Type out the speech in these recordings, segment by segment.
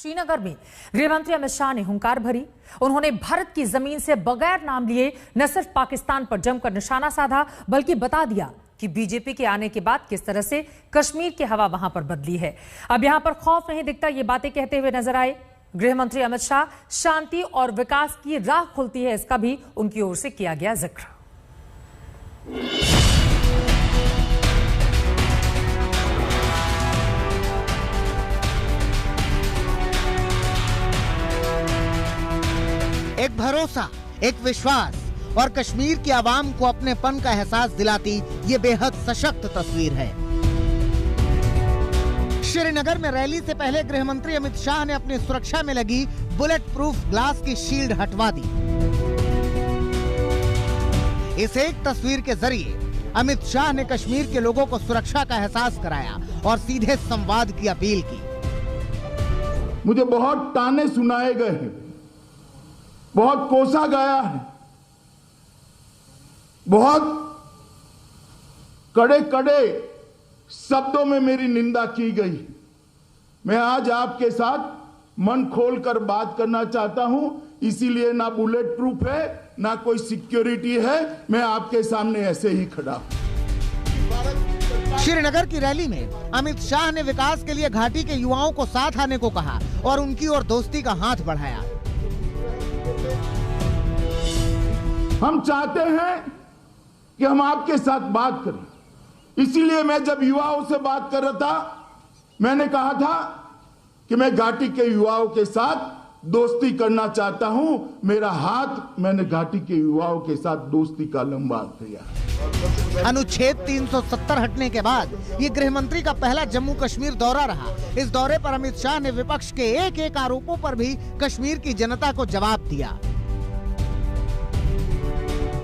श्रीनगर में गृह मंत्री अमित शाह ने हुंकार भरी। उन्होंने भारत की जमीन से बगैर नाम लिए न सिर्फ पाकिस्तान पर जमकर निशाना साधा, बल्कि बता दिया कि बीजेपी के आने के बाद किस तरह से कश्मीर की हवा वहां पर बदली है। अब यहां पर खौफ नहीं दिखता, ये बातें कहते हुए नजर आए गृह मंत्री अमित शाह। शांति और विकास की राह खुलती है, इसका भी उनकी ओर से किया गया जिक्र। एक भरोसा, एक विश्वास और कश्मीर की आवाम को अपनेपन का एहसास दिलाती ये बेहद सशक्त तस्वीर है। श्रीनगर में रैली से पहले गृह मंत्री अमित शाह ने अपनी सुरक्षा में लगी बुलेट प्रूफ ग्लास की शील्ड हटवा दी। इस एक तस्वीर के जरिए अमित शाह ने कश्मीर के लोगों को सुरक्षा का एहसास कराया और सीधे संवाद की अपील की। मुझे बहुत ताने सुनाए गए हैं, बहुत कोसा गया है, बहुत कड़े कड़े शब्दों में मेरी निंदा की गई। मैं आज आपके साथ मन खोलकर बात करना चाहता हूं, इसीलिए ना बुलेट प्रूफ है ना कोई सिक्योरिटी है, मैं आपके सामने ऐसे ही खड़ा हूं। श्रीनगर की रैली में अमित शाह ने विकास के लिए घाटी के युवाओं को साथ आने को कहा और उनकी ओर दोस्ती का हाथ बढ़ाया। हम चाहते हैं कि हम आपके साथ बात करें, इसीलिए मैं जब युवाओं से बात कर रहा था, मैंने कहा था कि मैं घाटी के युवाओं के साथ दोस्ती करना चाहता हूं। मेरा हाथ मैंने घाटी के युवाओं के साथ दोस्ती का लंबा किया। अनुच्छेद 370 हटने के बाद ये गृह मंत्री का पहला जम्मू कश्मीर दौरा रहा। इस दौरे पर अमित शाह ने विपक्ष के एक एक आरोपों पर भी कश्मीर की जनता को जवाब दिया।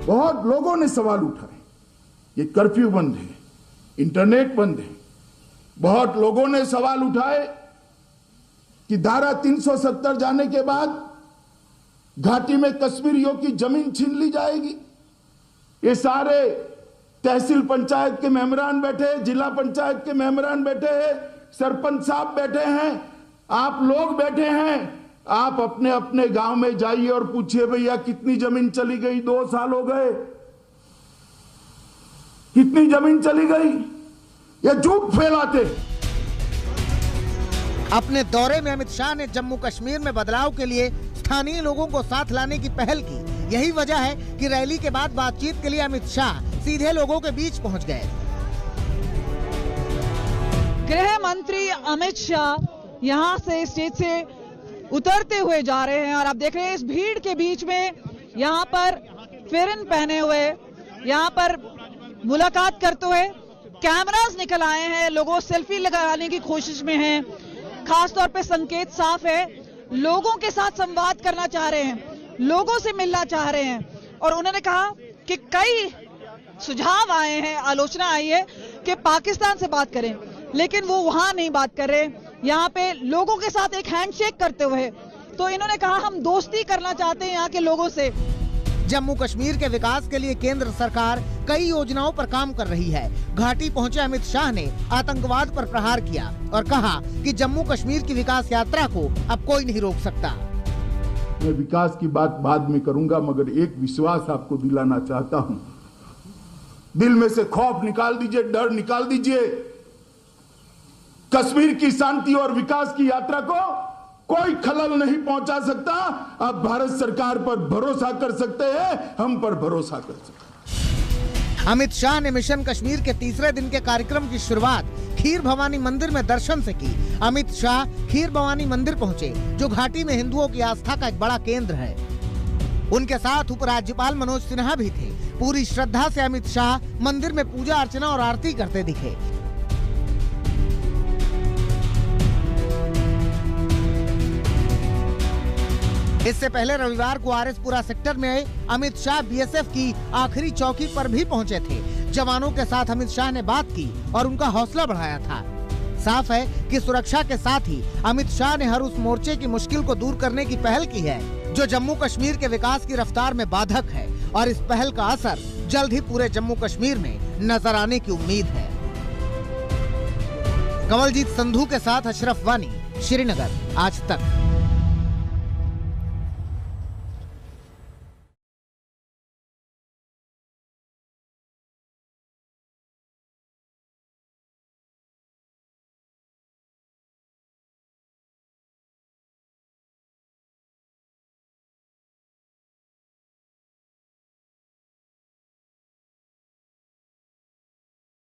बहुत लोगों ने सवाल उठाए, ये कर्फ्यू बंद है, इंटरनेट बंद है। बहुत लोगों ने सवाल उठाए कि धारा 370 जाने के बाद घाटी में कश्मीरियों की जमीन छीन ली जाएगी। ये सारे तहसील पंचायत के मेंबरान बैठे, जिला पंचायत के मेंबरान बैठे हैं, सरपंच साहब बैठे हैं, आप लोग बैठे हैं। आप अपने अपने गांव में जाइए और पूछिए, भैया कितनी जमीन चली गई, 2 साल हो गए, कितनी जमीन चली गई? ये झूठ फैलाते। अपने दौरे में अमित शाह ने जम्मू कश्मीर में बदलाव के लिए स्थानीय लोगों को साथ लाने की पहल की। यही वजह है कि रैली के बाद बातचीत के लिए अमित शाह सीधे लोगों के बीच पहुंच गए। गृह मंत्री अमित शाह यहां से स्टेज से उतरते हुए जा रहे हैं और आप देख रहे हैं इस भीड़ के बीच में यहाँ पर फेरन पहने हुए, यहाँ पर मुलाकात करते हुए कैमरास निकल आए हैं। लोगों सेल्फी लगाने की कोशिश में हैं। खास तौर पे संकेत साफ है, लोगों के साथ संवाद करना चाह रहे हैं, लोगों से मिलना चाह रहे हैं। और उन्होंने कहा कि कई सुझाव आए हैं, आलोचना आई है कि पाकिस्तान से बात करें, लेकिन वो वहां नहीं बात कर रहे, यहाँ पे लोगों के साथ एक हैंडशेक करते हुए। तो इन्होंने कहा हम दोस्ती करना चाहते हैं यहाँ के लोगों से। जम्मू कश्मीर के विकास के लिए केंद्र सरकार कई योजनाओं पर काम कर रही है। घाटी पहुंचे अमित शाह ने आतंकवाद पर प्रहार किया और कहा कि जम्मू कश्मीर की विकास यात्रा को अब कोई नहीं रोक सकता। मैं विकास की बात बाद में करूंगा, मगर एक विश्वास आपको दिलाना चाहता हूं। दिल में से खौफ निकाल दीजिए, डर निकाल दीजिए। कश्मीर की शांति और विकास की यात्रा को कोई खलल नहीं पहुंचा सकता। आप भारत सरकार पर भरोसा कर सकते हैं, हम पर भरोसा कर सकते हैं। अमित शाह ने मिशन कश्मीर के तीसरे दिन के कार्यक्रम की शुरुआत खीर भवानी मंदिर में दर्शन से की। अमित शाह खीर भवानी मंदिर पहुंचे, जो घाटी में हिंदुओं की आस्था का एक बड़ा केंद्र है। उनके साथ उपराज्यपाल मनोज सिन्हा भी थे। पूरी श्रद्धा से अमित शाह मंदिर में पूजा अर्चना और आरती करते दिखे। इससे पहले रविवार को आरएसपुरा सेक्टर में अमित शाह बीएसएफ की आखिरी चौकी पर भी पहुंचे थे। जवानों के साथ अमित शाह ने बात की और उनका हौसला बढ़ाया था। साफ है कि सुरक्षा के साथ ही अमित शाह ने हर उस मोर्चे की मुश्किल को दूर करने की पहल की है जो जम्मू कश्मीर के विकास की रफ्तार में बाधक है, और इस पहल का असर जल्द ही पूरे जम्मू कश्मीर में नजर आने की उम्मीद है। कमलजीत संधू के साथ अशरफ वानी, श्रीनगर, आज तक।